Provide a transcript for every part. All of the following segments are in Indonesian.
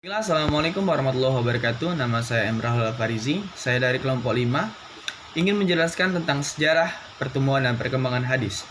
Assalamualaikum warahmatullahi wabarakatuh. Nama saya Emrahul Farizi. Saya dari kelompok 5 ingin menjelaskan tentang sejarah pertemuan dan perkembangan hadis.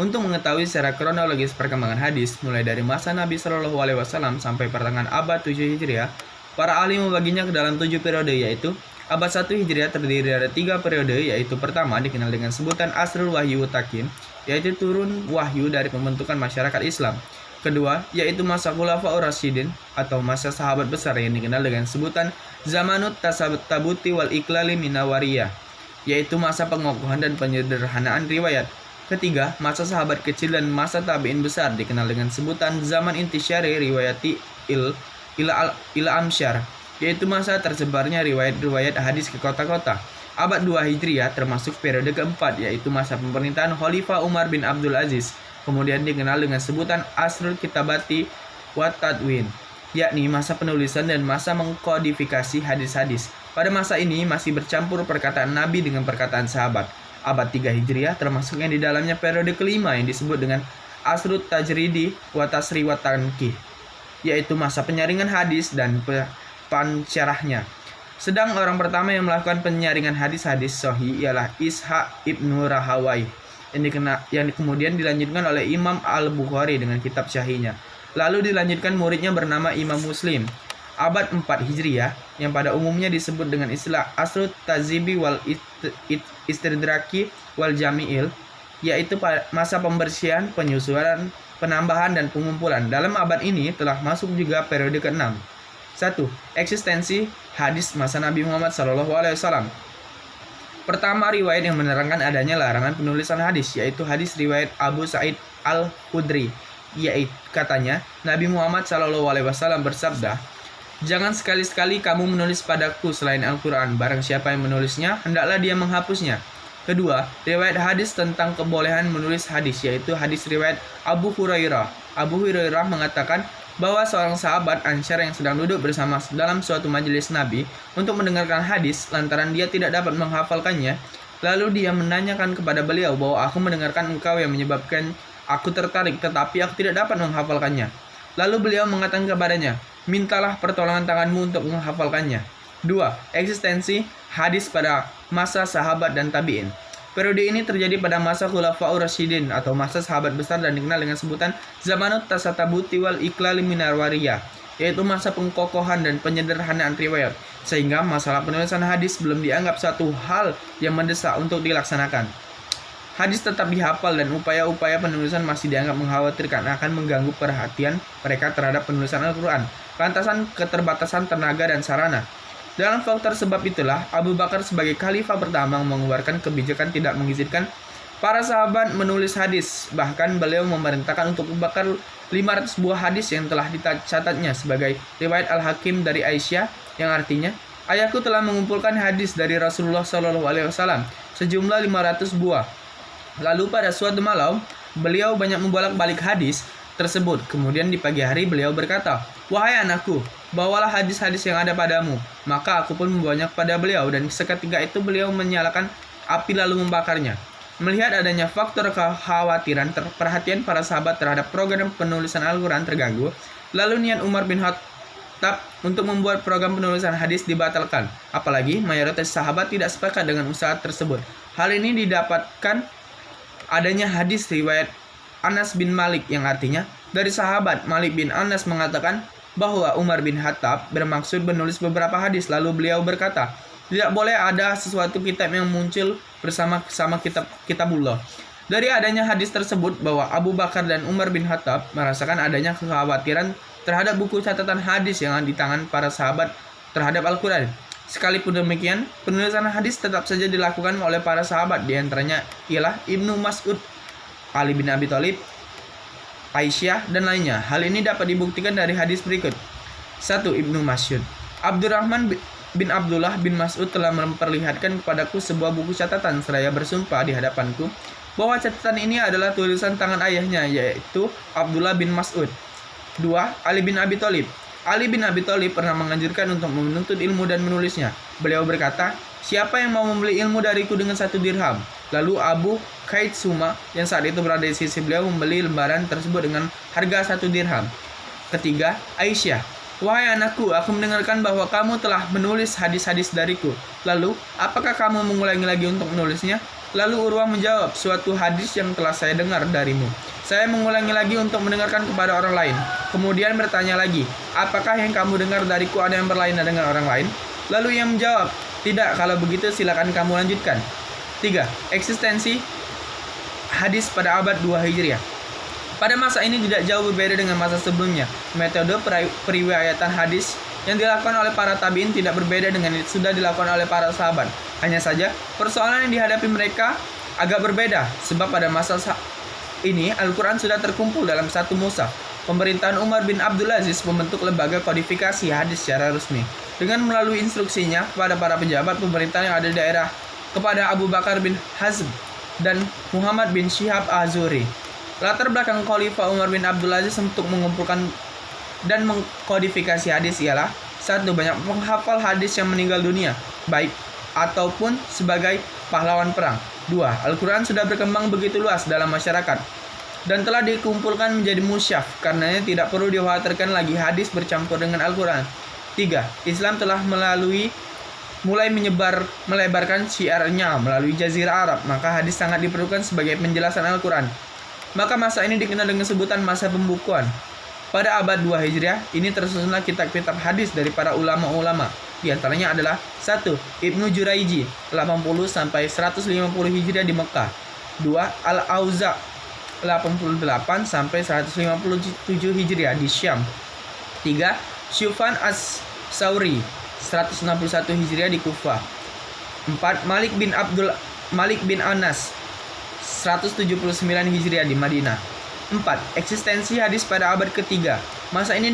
Untuk mengetahui secara kronologis perkembangan hadis mulai dari masa Nabi Shallallahu Alaihi Wasallam sampai pertengahan abad 7 Hijriah, para ahli membaginya ke dalam 7 periode, yaitu abad 1 Hijriah terdiri dari 3 periode, yaitu pertama dikenal dengan sebutan Asrul Wahyu Takin, yaitu turun wahyu dari pembentukan masyarakat Islam. Kedua, yaitu masa Khulafaur Rasyidin atau masa sahabat besar yang dikenal dengan sebutan Zamanut Tasabuti wal Iklali Minawariyah, yaitu masa pengokohan dan penyederhanaan riwayat. Ketiga, masa sahabat kecil dan masa tabi'in besar dikenal dengan sebutan Zaman Intisyari Riwayati ila Amsyar, yaitu masa tersebarnya riwayat-riwayat hadis ke kota-kota. Abad 2 Hijriah termasuk periode keempat, yaitu masa pemerintahan Khalifah Umar bin Abdul Aziz, kemudian dikenal dengan sebutan Asrul Kitabati wa Tadwin, yakni masa penulisan dan masa mengkodifikasi hadis-hadis. Pada masa ini masih bercampur perkataan Nabi dengan perkataan sahabat. Abad 3 Hijriah termasuk yang di dalamnya periode kelima yang disebut dengan Asrul Tajridi wa Tasri wa Tankih, yaitu masa penyaringan hadis dan pansyarahnya. Sedang orang pertama yang melakukan penyaringan hadis-hadis sahih ialah Ishaq ibnu Rahawai, yang kemudian dilanjutkan oleh Imam Al-Bukhari dengan kitab Syahihnya. Lalu dilanjutkan muridnya bernama Imam Muslim. Abad 4 Hijriah yang pada umumnya disebut dengan istilah Asrut Tazibi wal Istidraki wal Jami'il, yaitu masa pembersihan, penyusunan, penambahan, dan pengumpulan. Dalam abad ini telah masuk juga periode ke-6. 1. Eksistensi hadis masa Nabi Muhammad SAW. Pertama, riwayat yang menerangkan adanya larangan penulisan hadis, yaitu hadis riwayat Abu Sa'id Al-Khudri, yaitu katanya Nabi Muhammad SAW bersabda, "Jangan sekali-sekali kamu menulis padaku selain Al-Quran. Barang siapa yang menulisnya, hendaklah dia menghapusnya." Kedua, riwayat hadis tentang kebolehan menulis hadis, yaitu hadis riwayat Abu Hurairah. Abu Hurairah mengatakan bahwa seorang sahabat Ansyar yang sedang duduk bersama dalam suatu majelis Nabi untuk mendengarkan hadis lantaran dia tidak dapat menghafalkannya. Lalu dia menanyakan kepada beliau bahwa aku mendengarkan engkau yang menyebabkan aku tertarik, tetapi aku tidak dapat menghafalkannya. Lalu beliau mengatakan kepadanya, mintalah pertolongan tanganmu untuk menghafalkannya. 2. Eksistensi hadis pada masa sahabat dan tabi'in. Periode ini terjadi pada masa Khulafaur Rasyidin atau masa sahabat besar dan dikenal dengan sebutan Zamanut Tasatabuti wal Iklali Minarwariyah, yaitu masa pengkokohan dan penyederhanaan riwayat, sehingga masalah penulisan hadis belum dianggap satu hal yang mendesak untuk dilaksanakan. Hadis tetap dihafal dan upaya-upaya penulisan masih dianggap mengkhawatirkan akan mengganggu perhatian mereka terhadap penulisan Al-Quran, lantaran keterbatasan tenaga dan sarana. Dalam faktor sebab itulah, Abu Bakar sebagai khalifah pertama mengeluarkan kebijakan tidak mengizinkan para sahabat menulis hadis. Bahkan beliau memerintahkan untuk membakar 500 buah hadis yang telah dicatatnya sebagai riwayat Al-Hakim dari Aisyah, yang artinya, ayahku telah mengumpulkan hadis dari Rasulullah SAW sejumlah 500 buah. Lalu pada suatu malam, beliau banyak membolak-balik hadis tersebut. Kemudian di pagi hari beliau berkata, "Wahai anakku, bawalah hadis-hadis yang ada padamu." Maka aku pun membawanya kepada beliau, dan seketika itu beliau menyalakan api lalu membakarnya. Melihat adanya faktor kekhawatiran perhatian para sahabat terhadap program penulisan Al-Quran terganggu, lalu niat Umar bin Khattab untuk membuat program penulisan hadis dibatalkan. Apalagi mayoritas sahabat tidak sepakat dengan usaha tersebut. Hal ini didapatkan adanya hadis riwayat Anas bin Malik, yang artinya dari sahabat Malik bin Anas mengatakan bahwa Umar bin Khattab bermaksud menulis beberapa hadis. Lalu beliau berkata, tidak boleh ada sesuatu kitab yang muncul bersama-sama kitabullah. Dari adanya hadis tersebut bahwa Abu Bakar dan Umar bin Khattab merasakan adanya kekhawatiran terhadap buku catatan hadis yang di tangan para sahabat terhadap Al-Quran. Sekalipun demikian, penulisan hadis tetap saja dilakukan oleh para sahabat, diantaranya ialah Ibnu Mas'ud, Ali bin Abi Thalib, Aisyah, dan lainnya. Hal ini dapat dibuktikan dari hadis berikut. 1. Ibnu Mas'ud. Abdurrahman bin Abdullah bin Mas'ud telah memperlihatkan kepadaku sebuah buku catatan seraya bersumpah di hadapanku bahwa catatan ini adalah tulisan tangan ayahnya, yaitu Abdullah bin Mas'ud. 2. Ali bin Abi Thalib. Ali bin Abi Thalib pernah menganjurkan untuk menuntut ilmu dan menulisnya. Beliau berkata, "Siapa yang mau membeli ilmu dariku dengan 1 dirham?" Lalu Abu Qaid Suma yang saat itu berada di sisi beliau membeli lembaran tersebut dengan harga 1 dirham. Ketiga, Aisyah. Wahai anakku, aku mendengarkan bahwa kamu telah menulis hadis-hadis dariku. Lalu, apakah kamu mengulangi lagi untuk menulisnya? Lalu Urwah menjawab, suatu hadis yang telah saya dengar darimu. Saya mengulangi lagi untuk mendengarkan kepada orang lain. Kemudian bertanya lagi, apakah yang kamu dengar dariku ada yang berlainan dengan orang lain? Lalu ia menjawab, tidak, kalau begitu silakan kamu lanjutkan. 3. Eksistensi hadis pada abad 2 Hijriah. Pada masa ini tidak jauh berbeda dengan masa sebelumnya. Metode periwayatan hadis yang dilakukan oleh para tabi'in tidak berbeda dengan yang sudah dilakukan oleh para sahabat. Hanya saja, persoalan yang dihadapi mereka agak berbeda, sebab pada masa ini Al-Quran sudah terkumpul dalam satu mushaf. Pemerintahan Umar bin Abdul Aziz membentuk lembaga kodifikasi hadis secara resmi, dengan melalui instruksinya kepada para pejabat pemerintahan yang ada di daerah, kepada Abu Bakar bin Hazm dan Muhammad bin Syihab Az-Zuhri. Latar belakang Khalifah Umar bin Abdul Aziz untuk mengumpulkan dan mengkodifikasi hadis ialah: 1. Banyak penghafal hadis yang meninggal dunia, baik ataupun sebagai pahlawan perang. 2. Al-Quran sudah berkembang begitu luas dalam masyarakat dan telah dikumpulkan menjadi musyaf, karenanya tidak perlu dikhawatirkan lagi hadis bercampur dengan Al-Quran. 3. Islam telah mulai melebarkan syiarnya melalui Jazirah Arab, maka hadis sangat diperlukan sebagai penjelasan Al-Quran. Maka masa ini dikenal dengan sebutan masa pembukuan. Pada abad 2 Hijriah, ini tersusunlah kitab-kitab hadis dari para ulama-ulama. Di antaranya adalah 1. Ibnu Juraiji 80-150 Hijriah di Mekah. 2. Al-Auza 88-157 Hijriah di Syam. 3. Syufan As-Sauri 161 Hijriah di Kufah. 4. Malik bin Anas 179 Hijriah di Madinah. 4. Eksistensi hadis pada abad ketiga. Masa ini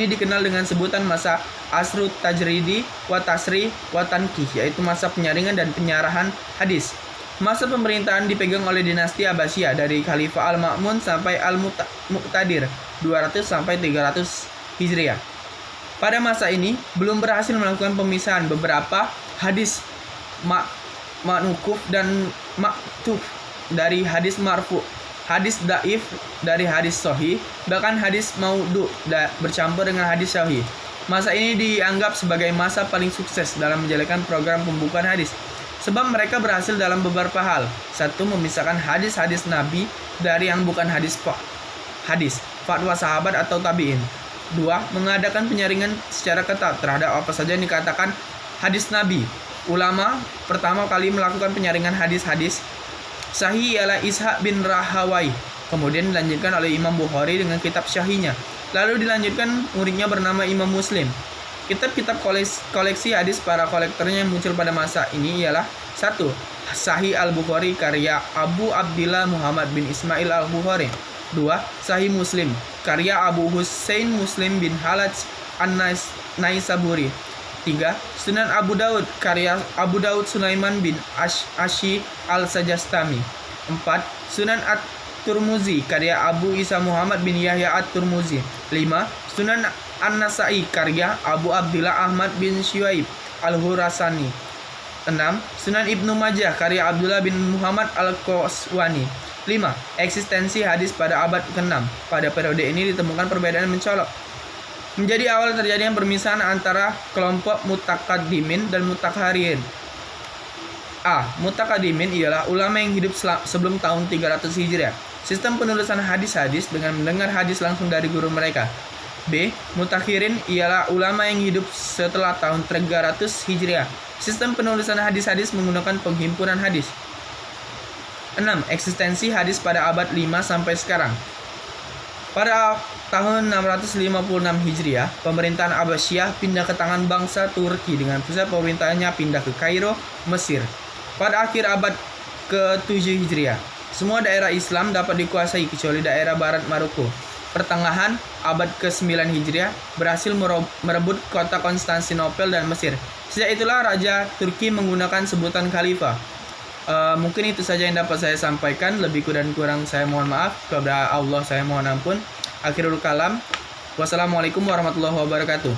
dikenal dengan sebutan masa Asrut Tajridi wa Tasri wa Tankih, yaitu masa penyaringan dan penyarahan hadis. Masa pemerintahan dipegang oleh dinasti Abbasiyah dari Khalifah Al-Ma'mun sampai Al-Muqtadir 200-300 Hijriah. Pada masa ini belum berhasil melakukan pemisahan beberapa hadis ma'nukuf dan maktuf dari hadis marfu, hadis daif dari hadis sahih, bahkan hadis maudhu bercampur dengan hadis sahih. Masa ini dianggap sebagai masa paling sukses dalam menjalankan program pembukuan hadis, sebab mereka berhasil dalam beberapa hal. 1. Memisahkan hadis-hadis Nabi dari yang bukan hadis fatwa sahabat atau tabi'in. 2. Mengadakan penyaringan secara ketat terhadap apa saja yang dikatakan hadis Nabi. Ulama pertama kali melakukan penyaringan hadis-hadis sahih ialah Ishaq bin Rahawai. Kemudian dilanjutkan oleh Imam Bukhari dengan kitab Syahihnya. Lalu dilanjutkan muridnya bernama Imam Muslim. Kitab-kitab koleksi hadis para kolektornya yang muncul pada masa ini ialah: 1. Sahih Al-Bukhari karya Abu Abdillah Muhammad bin Ismail Al-Bukhari. 2. Sahih Muslim karya Abu Hussein Muslim bin Halaj An-Naisaburi. 3. Sunan Abu Daud karya Abu Daud Sulaiman bin Ashi Al-Sajastami. 4. Sunan At-Turmuzi karya Abu Isa Muhammad bin Yahya At-Turmuzi. 5. Sunan An-Nasai karya Abu Abdillah Ahmad bin Syuaib Al-Hurasani. 6. Sunan Ibnu Majah karya Abdullah bin Muhammad Al-Qaswani. 5. Eksistensi hadis pada abad ke-6. Pada periode ini ditemukan perbedaan mencolok. Menjadi awal terjadinya permisahan antara kelompok mutakaddimin dan mutakharin. A. Mutakaddimin ialah ulama yang hidup sebelum tahun 300 Hijriah. Sistem penulisan hadis-hadis dengan mendengar hadis langsung dari guru mereka. B. Mutakhirin ialah ulama yang hidup setelah tahun 300 Hijriah. Sistem penulisan hadis-hadis menggunakan penghimpunan hadis. 6. Eksistensi hadis pada abad 5 sampai sekarang. Pada tahun 656 Hijriah, pemerintahan Abbasiyah pindah ke tangan bangsa Turki dengan pusat pemerintahannya pindah ke Kairo, Mesir. Pada akhir abad ke-7 Hijriah, semua daerah Islam dapat dikuasai kecuali daerah barat Maroko. Pertengahan abad ke-9 Hijriah berhasil merebut kota Konstantinopel dan Mesir. Sejak itulah Raja Turki menggunakan sebutan Khalifah. Mungkin itu saja yang dapat saya sampaikan. Lebih dan kurang saya mohon maaf. Kepada Allah saya mohon ampun. Akhirul kalam. Wassalamualaikum warahmatullahi wabarakatuh.